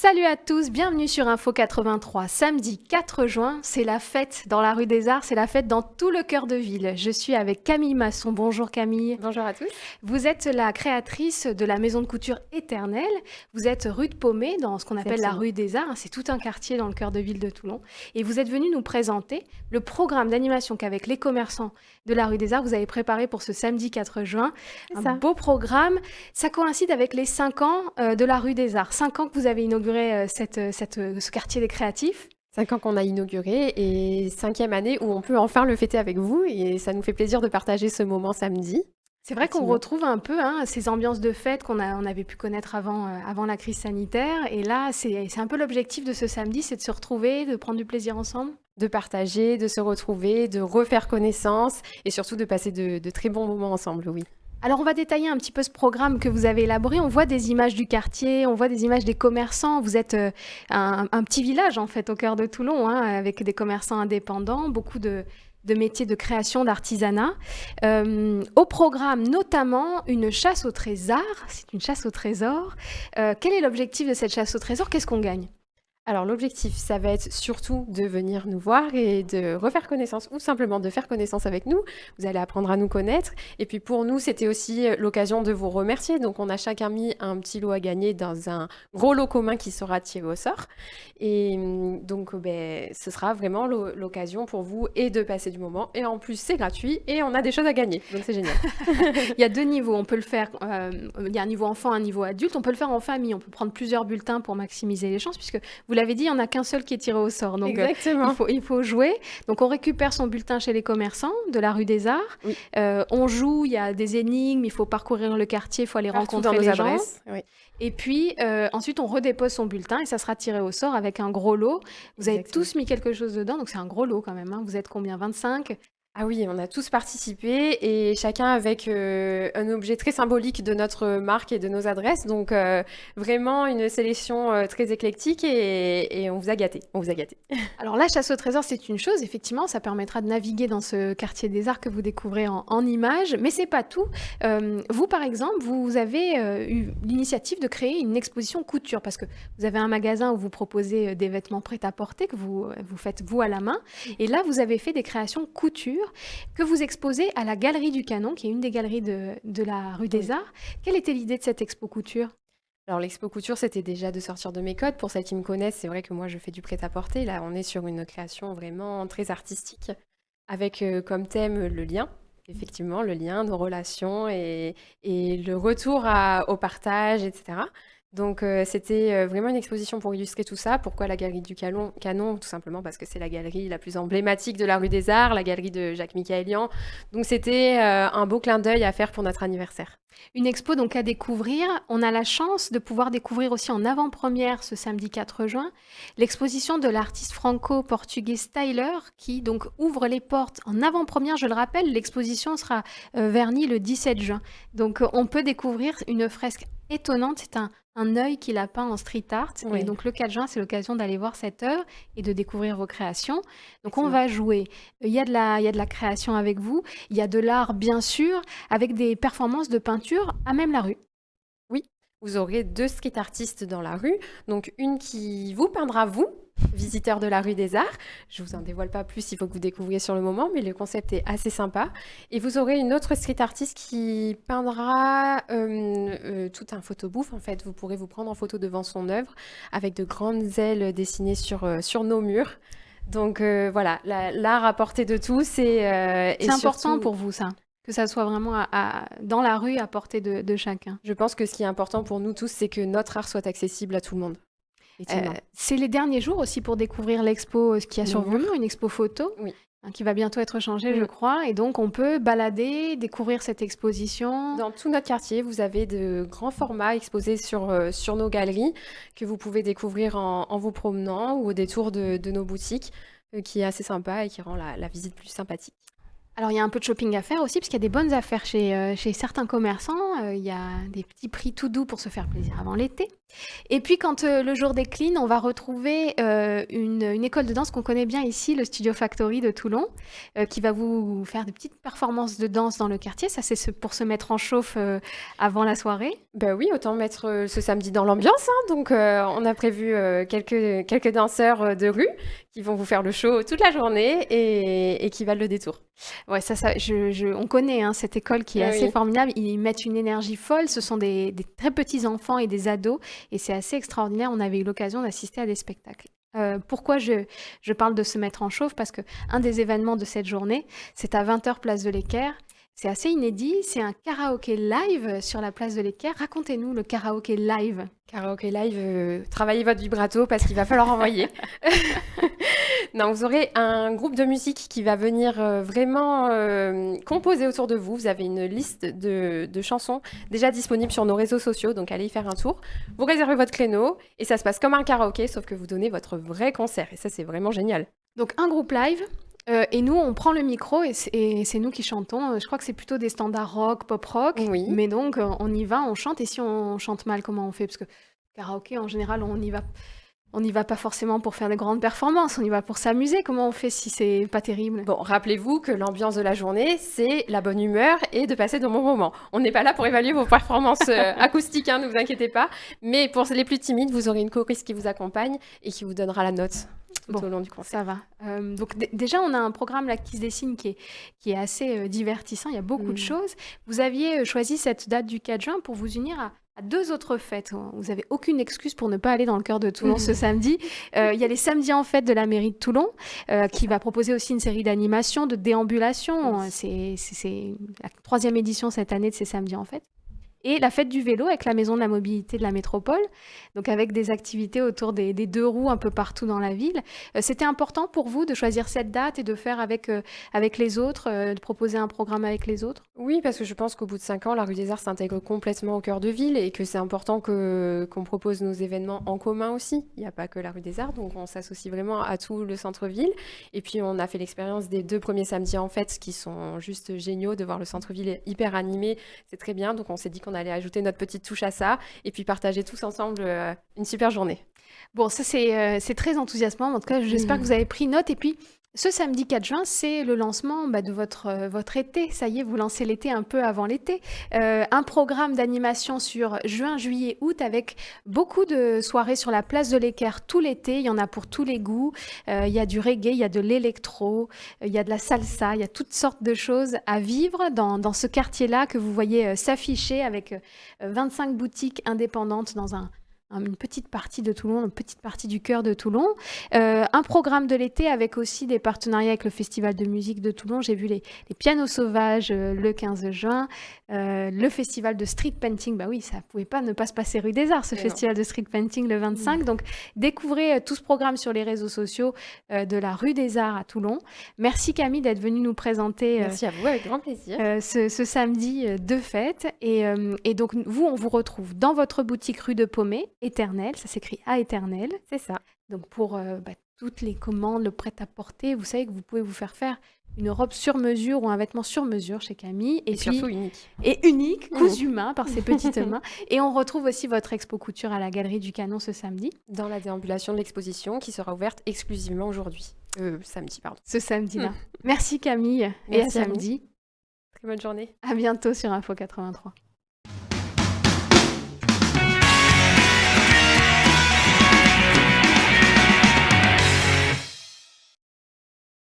Salut à tous, bienvenue sur Info 83. Samedi 4 juin, c'est la fête dans la rue des Arts, c'est la fête dans tout le cœur de ville. Je suis avec Camille Masson. Bonjour Camille. Bonjour à tous. Vous êtes la créatrice de la maison de couture Éternelle. Vous êtes rue de Paumé, dans ce qu'on appelle la rue des Arts. C'est tout un quartier dans le cœur de ville de Toulon. Et vous êtes venu nous présenter le programme d'animation qu'avec les commerçants de la rue des Arts, vous avez préparé pour ce samedi 4 juin. Un beau programme. Ça coïncide avec les 5 ans de la rue des Arts. 5 ans que vous avez inauguré ce quartier des créatifs. 5 ans qu'on a inauguré et 5e année où on peut enfin le fêter avec vous et ça nous fait plaisir de partager ce moment samedi. C'est vrai qu'on retrouve un peu ces ambiances de fête on avait pu connaître avant la crise sanitaire. Et là, c'est un peu l'objectif de ce samedi, c'est de se retrouver, de prendre du plaisir ensemble. De partager, de se retrouver, de refaire connaissance et surtout de passer de très bons moments ensemble, oui. Alors, on va détailler un petit peu ce programme que vous avez élaboré. On voit des images du quartier, on voit des images des commerçants. Vous êtes un petit village, en fait, au cœur de Toulon, avec des commerçants indépendants, beaucoup de métiers de création, d'artisanat. Au programme, notamment, une chasse au trésor. C'est une chasse au trésor. Quel est l'objectif de cette chasse au trésor? Qu'est-ce qu'on gagne? Alors l'objectif, ça va être surtout de venir nous voir et de refaire connaissance ou simplement de faire connaissance avec nous. Vous allez apprendre à nous connaître. Et puis pour nous, c'était aussi l'occasion de vous remercier. Donc on a chacun mis un petit lot à gagner dans un gros lot commun qui sera tiré au sort. Et donc ce sera vraiment l'occasion pour vous et de passer du moment. Et en plus, c'est gratuit et on a des choses à gagner. Donc c'est génial. Il y a 2 niveaux. On peut le faire, il y a un niveau enfant, un niveau adulte. On peut le faire en famille. On peut prendre plusieurs bulletins pour maximiser les chances puisque vous l'avez dit, il n'y en a qu'un seul qui est tiré au sort. Donc, exactement. Il faut jouer. Donc, on récupère son bulletin chez les commerçants de la rue des Arts. Oui. On joue, il y a des énigmes, il faut parcourir le quartier, il faut aller rencontrer les gens. Oui. Et puis, ensuite, on redépose son bulletin et ça sera tiré au sort avec un gros lot. Vous avez tous mis quelque chose dedans, donc c'est un gros lot quand même. Vous êtes combien? 25? Ah oui, on a tous participé et chacun avec un objet très symbolique de notre marque et de nos adresses. Donc vraiment une sélection très éclectique et on vous a gâtés. On vous a gâtés. Alors la chasse au trésor, c'est une chose. Effectivement, ça permettra de naviguer dans ce quartier des arts que vous découvrez en images. Mais c'est pas tout. Vous, par exemple, vous avez eu l'initiative de créer une exposition couture parce que vous avez un magasin où vous proposez des vêtements prêt-à-porter que vous faites vous à la main. Et là, vous avez fait des créations couture que vous exposez à la Galerie du Canon, qui est une des galeries de la rue des Arts. Quelle était l'idée de cette expo couture? Alors l'expo couture, c'était déjà de sortir de mes codes. Pour celles qui me connaissent, c'est vrai que moi, je fais du prêt-à-porter. Là, on est sur une création vraiment très artistique, avec comme thème le lien. Effectivement, le lien, nos relations et le retour au partage, etc. Donc c'était vraiment une exposition pour illustrer tout ça. Pourquoi la galerie du Canon? Tout simplement parce que c'est la galerie la plus emblématique de la rue des Arts, la galerie de Jacques Michaëlian. Donc c'était un beau clin d'œil à faire pour notre anniversaire. Une expo donc à découvrir. On a la chance de pouvoir découvrir aussi en avant-première ce samedi 4 juin l'exposition de l'artiste franco-portugais Styler qui donc ouvre les portes en avant-première. Je le rappelle, l'exposition sera vernie le 17 juin. Donc on peut découvrir une fresque étonnante. C'est un œil qu'il a peint en street art. Oui. Et donc le 4 juin, c'est l'occasion d'aller voir cette œuvre et de découvrir vos créations. Donc on va jouer. Il y a de la création avec vous. Il y a de l'art, bien sûr, avec des performances de peinture à même la rue. Oui, vous aurez 2 street artistes dans la rue. Donc une qui vous peindra, vous, visiteur de la rue des Arts. Je ne vous en dévoile pas plus, il faut que vous découvriez sur le moment, mais le concept est assez sympa. Et vous aurez une autre street artiste qui peindra tout un photobooth. En fait, vous pourrez vous prendre en photo devant son œuvre avec de grandes ailes dessinées sur nos murs. Donc voilà, l'art à portée de tous. C'est important surtout pour vous, ça? Que ça soit vraiment dans la rue, à portée de chacun? Je pense que ce qui est important pour nous tous, c'est que notre art soit accessible à tout le monde. C'est les derniers jours aussi pour découvrir l'expo qui a survenu, une expo photo, qui va bientôt être changée, je crois. Et donc, on peut balader, découvrir cette exposition. Dans tout notre quartier, vous avez de grands formats exposés sur nos galeries que vous pouvez découvrir en vous promenant ou au détour de nos boutiques, qui est assez sympa et qui rend la visite plus sympathique. Alors, il y a un peu de shopping à faire aussi, parce qu'il y a des bonnes affaires chez certains commerçants. Il y a des petits prix tout doux pour se faire plaisir avant l'été. Et puis quand le jour décline, on va retrouver une école de danse qu'on connaît bien ici, le Studio Factory de Toulon, qui va vous faire des petites performances de danse dans le quartier. Ça, c'est pour se mettre en chauffe avant la soirée. Ben oui, autant mettre ce samedi dans l'ambiance, hein. Donc, on a prévu quelques danseurs de rue qui vont vous faire le show toute la journée et qui valent le détour. Ouais, on connaît hein, cette école qui est Ah assez oui. formidable. Ils mettent une énergie folle. Ce sont des très petits enfants et des ados. Et c'est assez extraordinaire. On avait eu l'occasion d'assister à des spectacles. Pourquoi je parle de se mettre en chauffe? Parce que un des événements de cette journée, c'est à 20h place de l'Équerre. C'est assez inédit. C'est un karaoké live sur la place de l'Équerre. Racontez-nous le karaoké live. Karaoké live, travaillez votre vibrato parce qu'il va falloir envoyer. Non, vous aurez un groupe de musique qui va venir vraiment composer autour de vous. Vous avez une liste de chansons déjà disponibles sur nos réseaux sociaux, donc allez y faire un tour. Vous réservez votre créneau et ça se passe comme un karaoké, sauf que vous donnez votre vrai concert. Et ça, c'est vraiment génial. Donc un groupe live. Et nous, on prend le micro et c'est nous qui chantons. Je crois que c'est plutôt des standards rock, pop rock. Oui. Mais donc, on y va, on chante. Et si on chante mal, comment on fait? Parce que karaoké, en général, on n'y va pas forcément pour faire de grandes performances. On y va pour s'amuser. Comment on fait si c'est pas terrible? Bon, rappelez-vous que l'ambiance de la journée, c'est la bonne humeur et de passer de bons moments. On n'est pas là pour évaluer vos performances acoustiques, hein, ne vous inquiétez pas. Mais pour les plus timides, vous aurez une choriste qui vous accompagne et qui vous donnera la note tout au long du concert. Ça va. Donc déjà, on a un programme là qui se dessine qui est assez divertissant. Il y a beaucoup de choses. Vous aviez choisi cette date du 4 juin pour vous unir à deux autres fêtes. Vous n'avez aucune excuse pour ne pas aller dans le cœur de Toulon ce samedi. Il y a les samedis en fête de la mairie de Toulon qui va proposer aussi une série d'animations, de déambulations. C'est la 3e édition cette année de ces samedis en fête. Et la fête du vélo avec la maison de la mobilité de la métropole, donc avec des activités autour des 2 roues un peu partout dans la ville. C'était important pour vous de choisir cette date et de faire avec les autres, de proposer un programme avec les autres? Oui, parce que je pense qu'au bout de 5 ans, la rue des Arts s'intègre complètement au cœur de ville et que c'est important qu'on propose nos événements en commun aussi. Il n'y a pas que la rue des Arts, donc on s'associe vraiment à tout le centre-ville. Et puis on a fait l'expérience des 2 premiers samedis en fête qui sont juste géniaux, de voir le centre-ville hyper animé. C'est très bien, donc on s'est dit qu'on allait ajouter notre petite touche à ça et puis partager tous ensemble une super journée. Bon, ça c'est très enthousiasmant. En tout cas, j'espère que vous avez pris note. Et puis, ce samedi 4 juin, c'est le lancement de votre été. Ça y est, vous lancez l'été un peu avant l'été. Un programme d'animation sur juin, juillet, août avec beaucoup de soirées sur la place de l'Équerre tout l'été. Il y en a pour tous les goûts. Il y a du reggae, il y a de l'électro, il y a de la salsa, il y a toutes sortes de choses à vivre dans ce quartier-là que vous voyez s'afficher avec 25 boutiques indépendantes dans une petite partie de Toulon, une petite partie du cœur de Toulon. Un programme de l'été avec aussi des partenariats avec le Festival de musique de Toulon. J'ai vu les pianos sauvages le 15 juin, le festival de street painting. Bah oui, ça ne pouvait pas ne pas se passer rue des Arts, ce festival de street painting le 25. Donc, découvrez tout ce programme sur les réseaux sociaux de la rue des Arts à Toulon. Merci Camille d'être venue nous présenter Merci à vous, avec grand plaisir. ce samedi de fête. Et donc, vous, on vous retrouve dans votre boutique rue de Paumé, Éternel, ça s'écrit à Éternel. C'est ça. Donc pour toutes les commandes, le prêt-à-porter, vous savez que vous pouvez vous faire une robe sur mesure ou un vêtement sur mesure chez Camille. Et puis, surtout unique. Et unique, cousu main par ses petites mains. Et on retrouve aussi votre expo couture à la Galerie du Canon ce samedi. Dans la déambulation de l'exposition qui sera ouverte exclusivement aujourd'hui. Samedi, pardon. Ce samedi-là. Merci Camille. Merci et à samedi. Très bonne journée. À bientôt sur Info 83.